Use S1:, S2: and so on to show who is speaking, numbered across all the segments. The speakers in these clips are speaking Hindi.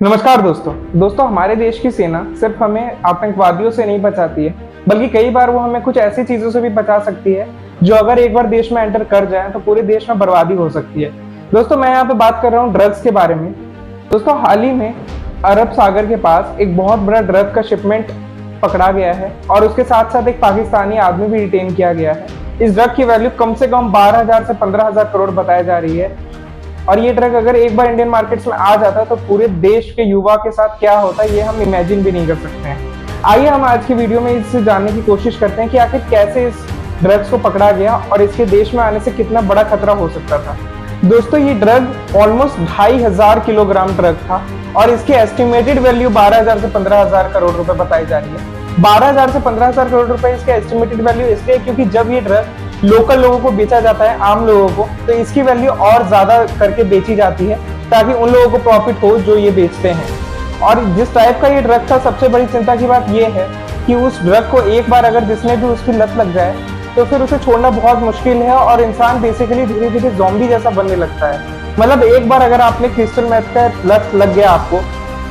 S1: नमस्कार दोस्तों हमारे देश की सेना सिर्फ हमें आतंकवादियों से नहीं बचाती है, बल्कि कई बार वो हमें कुछ ऐसी चीजों से भी बचा सकती है जो अगर एक बार देश में एंटर कर जाए तो पूरे देश में बर्बादी हो सकती है। दोस्तों मैं यहाँ पे बात कर रहा हूँ ड्रग्स के बारे में। दोस्तों हाल ही में अरब सागर के पास एक बहुत बड़ा ड्रग का शिपमेंट पकड़ा गया है और उसके साथ साथ एक पाकिस्तानी आदमी भी डिटेन किया गया है। इस ड्रग की वैल्यू कम से कम 12,000 से 15,000 करोड़ बताई जा रही है और ये ड्रग अगर एक बार इंडियन मार्केट्स में आ जाता है तो पूरे देश के युवा के साथ क्या होता है ये हम इमेजिन भी नहीं कर सकते हैं। आइए हम आज की वीडियो में इससे जानने की कोशिश करते हैं कि आखिर कैसे इस ड्रग्स को पकड़ा गया और इसके देश में आने से कितना बड़ा खतरा हो सकता था। दोस्तों ये ड्रग ऑलमोस्ट 2,500 किलोग्राम ड्रग था और इसकी एस्टिमेटेड वैल्यू 12,000 से 15,000 करोड़ रुपए बताई जा रही है। 12,000 से 15,000 करोड़ रुपए इसके एस्टिमेटेड वैल्यू इसलिए क्योंकि जब ये ड्रग लोकल लोगों को बेचा जाता है, आम लोगों को, तो इसकी वैल्यू और ज्यादा करके बेची जाती है ताकि उन लोगों को प्रॉफिट हो जो ये बेचते हैं। और जिस टाइप का ये ड्रग था, सबसे बड़ी चिंता की बात ये है कि उस ड्रग को एक बार अगर जिसने भी उसकी लत लग जाए तो फिर उसे छोड़ना बहुत मुश्किल है और इंसान बेसिकली धीरे धीरे ज़ॉम्बी जैसा बनने लगता है। मतलब एक बार अगर आपने क्रिस्टल मेथ का लत लग गया आपको,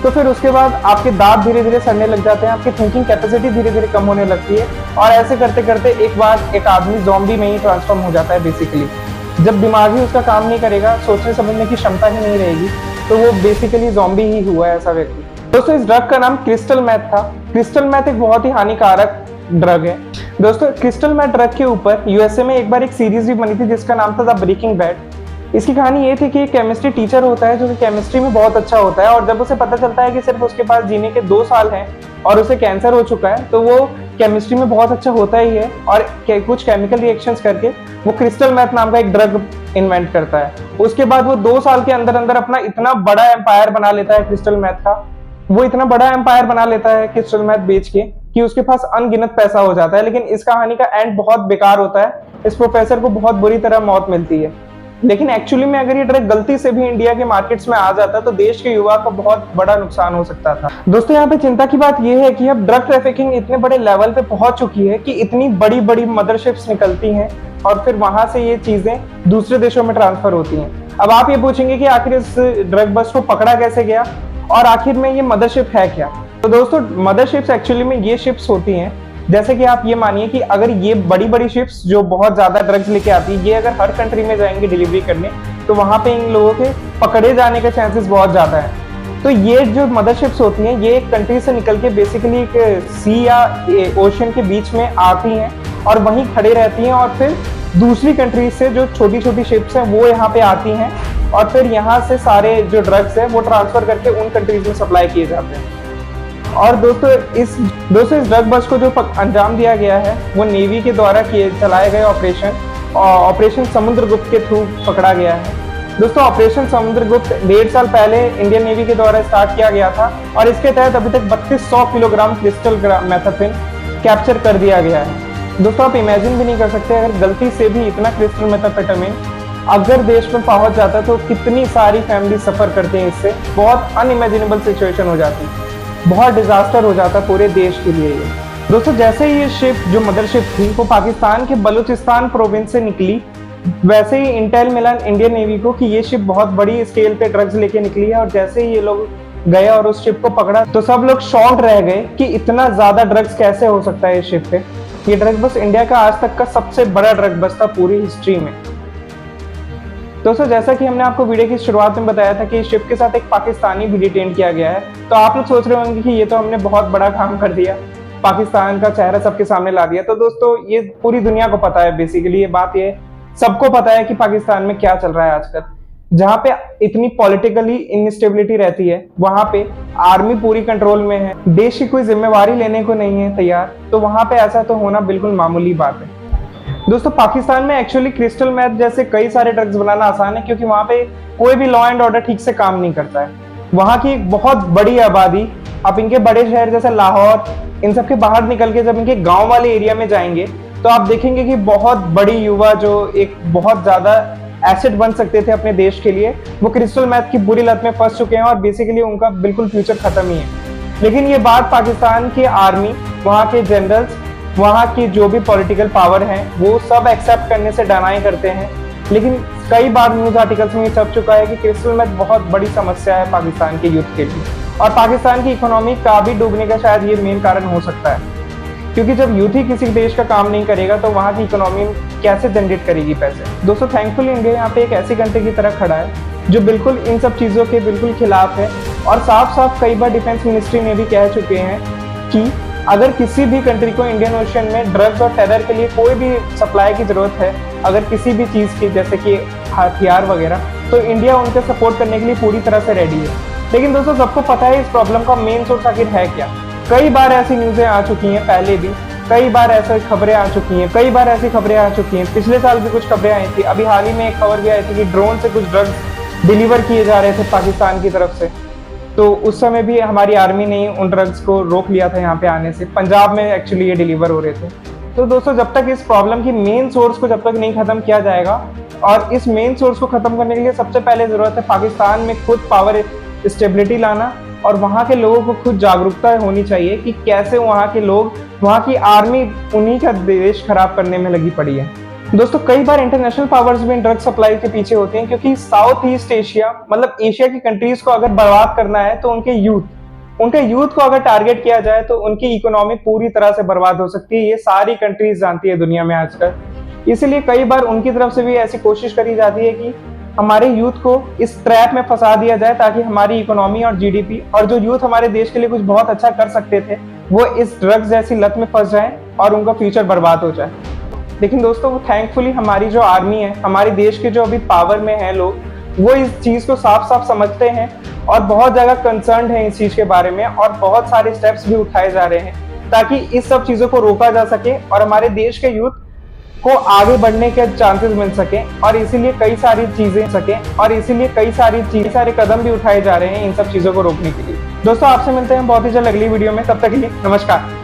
S1: तो फिर उसके बाद आपके दांत धीरे धीरे सड़ने लग जाते हैं, आपकी थिंकिंग कैपेसिटी धीरे धीरे कम होने लगती है और ऐसे करते करते एक बार एक आदमी ज़ॉम्बी में ही ट्रांसफॉर्म हो जाता है। बेसिकली जब दिमाग ही उसका काम नहीं करेगा, सोचने समझने की क्षमता ही नहीं रहेगी, तो वो बेसिकली ज़ॉम्बी ही हुआ है ऐसा व्यक्ति। दोस्तों इस ड्रग का नाम क्रिस्टल मेथ था। क्रिस्टल मेथ एक बहुत ही हानिकारक ड्रग है। दोस्तों क्रिस्टल मेथ ड्रग के ऊपर यूएसए में एक बार एक सीरीज भी बनी थी जिसका नाम था द ब्रेकिंग बैड। इसकी कहानी ये थी कि एक केमिस्ट्री टीचर होता है जो कि केमिस्ट्री में बहुत अच्छा होता है और जब उसे पता चलता है कि सिर्फ उसके पास जीने के 2 साल हैं और उसे कैंसर हो चुका है, तो वो केमिस्ट्री में बहुत अच्छा होता ही है और कुछ केमिकल रिएक्शंस करके वो क्रिस्टल मेथ नाम का एक ड्रग इन्वेंट करता है। उसके बाद वो 2 साल के अंदर अंदर अपना इतना बड़ा एम्पायर बना लेता है क्रिस्टल मेथ का। वो इतना बड़ा एम्पायर बना लेता है क्रिस्टल मेथ बेच के कि उसके पास अनगिनत पैसा हो जाता है। लेकिन इस कहानी का एंड बहुत बेकार होता है। इस प्रोफेसर को बहुत बुरी तरह मौत मिलती है। लेकिन एक्चुअली में अगर ये ड्रग गलती से भी इंडिया के मार्केट्स में आ जाता तो देश के युवा को बहुत बड़ा नुकसान हो सकता था। दोस्तों यहाँ पे चिंता की बात ये है कि अब ड्रग ट्रैफिकिंग इतने बड़े लेवल पे पहुंच चुकी है कि इतनी बड़ी बड़ी मदरशिप्स निकलती हैं और फिर वहां से ये चीजें दूसरे देशों में ट्रांसफर होती हैं। अब आप ये पूछेंगे कि आखिर इस ड्रग बस को पकड़ा कैसे गया और आखिर में ये मदरशिप है क्या। तो दोस्तों मदरशिप्स एक्चुअली में ये शिप्स होती हैं, जैसे कि आप ये मानिए कि अगर ये बड़ी बड़ी शिप्स जो बहुत ज्यादा ड्रग्स लेके आती है, ये अगर हर कंट्री में जाएंगे डिलीवरी करने, तो वहां पे इन लोगों के पकड़े जाने के चांसेस बहुत ज्यादा है। तो ये जो मदरशिप्स होती हैं ये एक कंट्री से निकल के बेसिकली एक सी या ओशन के बीच में आती हैं और वहीं खड़े रहती हैं और फिर दूसरी कंट्री से जो छोटी छोटी शिप्स हैं वो यहाँ पे आती हैं और फिर यहाँ से सारे जो ड्रग्स है वो ट्रांसफर करके उन कंट्रीज में सप्लाई किए जाते हैं। और दोस्तों इस ड्रग बस को जो अंजाम दिया गया है वो नेवी के द्वारा चलाए गए ऑपरेशन समुद्रगुप्त के थ्रू पकड़ा गया है। दोस्तों ऑपरेशन समुद्रगुप्त 1.5 साल पहले इंडियन नेवी के द्वारा स्टार्ट किया गया था और इसके तहत अभी तक 3200 किलोग्राम क्रिस्टल मेथाफिन कैप्चर कर दिया गया है। दोस्तों आप इमेजिन भी नहीं कर सकते अगर गलती से भी इतना क्रिस्टल मेथाफेटामिन अगर देश में पहुंच जाता तो कितनी सारी फैमिली सफर करती है। इससे बहुत अनइमेजिनेबल सिचुएशन हो जाती, बहुत डिजास्टर हो जाता पूरे देश के लिए ये। दोस्तों जैसे ही ये शिप जो मदरशिप थी वो पाकिस्तान के बलूचिस्तान प्रोविंस से निकली, वैसे ही इंटेल मिला इंडियन नेवी को कि ये शिप बहुत बड़ी स्केल पे ड्रग्स लेके निकली है। और जैसे ही ये लोग गए और उस शिप को पकड़ा तो सब लोग शॉक्ड रह गए कि इतना ज्यादा ड्रग्स कैसे हो सकता है इस शिप पे। ये ड्रग बस इंडिया का आज तक का सबसे बड़ा ड्रग बस था पूरी हिस्ट्री में। दोस्तों जैसा कि हमने आपको वीडियो की शुरुआत में बताया था कि इस शिप के साथ एक पाकिस्तानी भी डिटेन किया गया है, तो आप लोग सोच रहे होंगे कि ये तो हमने बहुत बड़ा काम कर दिया, पाकिस्तान का चेहरा सबके सामने ला दिया। तो दोस्तों ये पूरी दुनिया को पता है, बेसिकली ये बात ये सबको पता है कि पाकिस्तान में क्या चल रहा है आजकल। जहाँ पे इतनी पॉलिटिकली इनस्टेबिलिटी रहती है वहां पे आर्मी पूरी कंट्रोल में है, देश की कोई जिम्मेवारी लेने को नहीं है तैयार, तो वहां पे ऐसा तो होना बिल्कुल मामूली बात है। दोस्तों पाकिस्तान में एक्चुअली क्रिस्टल मेथ जैसे कई सारे ड्रग्स बनाना आसान है क्योंकि वहां पे कोई भी लॉ एंड ऑर्डर ठीक से काम नहीं करता है। वहां की एक बहुत बड़ी आबादी, आप इनके बड़े शहर जैसे लाहौर इन सब के बाहर निकल के जब इनके गांव वाले एरिया में जाएंगे तो आप देखेंगे कि बहुत बड़ी युवा जो एक बहुत ज्यादा एसेट बन सकते थे अपने देश के लिए, वो क्रिस्टल मेथ की बुरी लत में फंस चुके हैं और बेसिकली उनका बिल्कुल फ्यूचर खत्म ही है। लेकिन ये बात पाकिस्तान की आर्मी, वहाँ के जनरल्स, वहाँ की जो भी पॉलिटिकल पावर हैं वो सब एक्सेप्ट करने से डिनाई करते हैं लेकिन कई बार न्यूज आर्टिकल्स में ये छप चुका है कि क्रिस्टल मेथ बहुत बड़ी समस्या है पाकिस्तान के यूथ के लिए, और पाकिस्तान की इकोनॉमी का भी डूबने का शायद ये मेन कारण हो सकता है, क्योंकि जब यूथ ही किसी देश का काम नहीं करेगा तो वहाँ की इकोनॉमी कैसे जनरेट करेगी पैसे। दोस्तों थैंकफुली इंडिया यहाँ पे एक ऐसी कंट्री की तरह खड़ा है जो बिल्कुल इन सब चीज़ों के बिल्कुल खिलाफ है, और साफ साफ कई बार डिफेंस मिनिस्ट्री ने भी कह चुके हैं कि अगर किसी भी कंट्री को इंडियन ओशन में ड्रग्स और टेरर के लिए कोई भी सप्लाई की जरूरत है, अगर किसी भी चीज़ की जैसे कि हथियार वगैरह, तो इंडिया उनके सपोर्ट करने के लिए पूरी तरह से रेडी है। लेकिन दोस्तों सबको पता है इस प्रॉब्लम का मेन सोर्स आखिर है क्या। कई बार ऐसी न्यूज़ें आ चुकी हैं, पहले भी कई बार ऐसी खबरें आ चुकी हैं, पिछले साल भी कुछ खबरें आई थी। अभी हाल ही में एक खबर भी आई थी कि ड्रोन से कुछ ड्रग्स डिलीवर किए जा रहे थे पाकिस्तान की तरफ से, तो उस समय भी हमारी आर्मी ने उन ड्रग्स को रोक लिया था यहाँ पे आने से। पंजाब में एक्चुअली ये डिलीवर हो रहे थे। तो दोस्तों जब तक इस प्रॉब्लम की मेन सोर्स को जब तक नहीं खत्म किया जाएगा, और इस मेन सोर्स को खत्म करने के लिए सबसे पहले जरूरत है पाकिस्तान में खुद पावर स्टेबिलिटी लाना, और वहाँ के लोगों को खुद जागरूकता होनी चाहिए कि कैसे वहाँ के लोग, वहाँ की आर्मी उन्हीं का देश खराब करने में लगी पड़ी है। दोस्तों कई बार इंटरनेशनल पावर्स भी ड्रग सप्लाई के पीछे होते हैं, क्योंकि साउथ ईस्ट एशिया मतलब एशिया की कंट्रीज को अगर बर्बाद करना है तो उनके यूथ को अगर टारगेट किया जाए तो उनकी इकोनॉमी पूरी तरह से बर्बाद हो सकती है। ये सारी कंट्रीज जानती है दुनिया में आजकल। इसलिए कई बार उनकी तरफ से भी ऐसी कोशिश करी जाती है कि हमारे यूथ को इस ट्रैप में फंसा दिया जाए, ताकि हमारी इकोनॉमी और जीडीपी और जो यूथ हमारे देश के लिए कुछ बहुत अच्छा कर सकते थे वो इस ड्रग्स जैसी लत में फंस जाए और उनका फ्यूचर बर्बाद हो जाए। लेकिन दोस्तों थैंकफुली हमारी जो आर्मी है, हमारे देश के जो अभी पावर में है लोग, वो इस चीज़ को साफ साफ समझते हैं और बहुत ज़्यादा कंसर्न्ड है इस चीज़ के बारे में, और बहुत सारे स्टेप्स भी उठाए जा रहे हैं ताकि इस सब चीज़ों को रोका जा सके और हमारे देश के यूथ को आगे बढ़ने के चांसेस मिल सके, और इसीलिए कई सारे कदम भी उठाए जा रहे हैं इन सब चीज़ों को रोकने के लिए। दोस्तों आपसे मिलते हैं बहुत ही जल्द अगली वीडियो में, तब तक के लिए नमस्कार।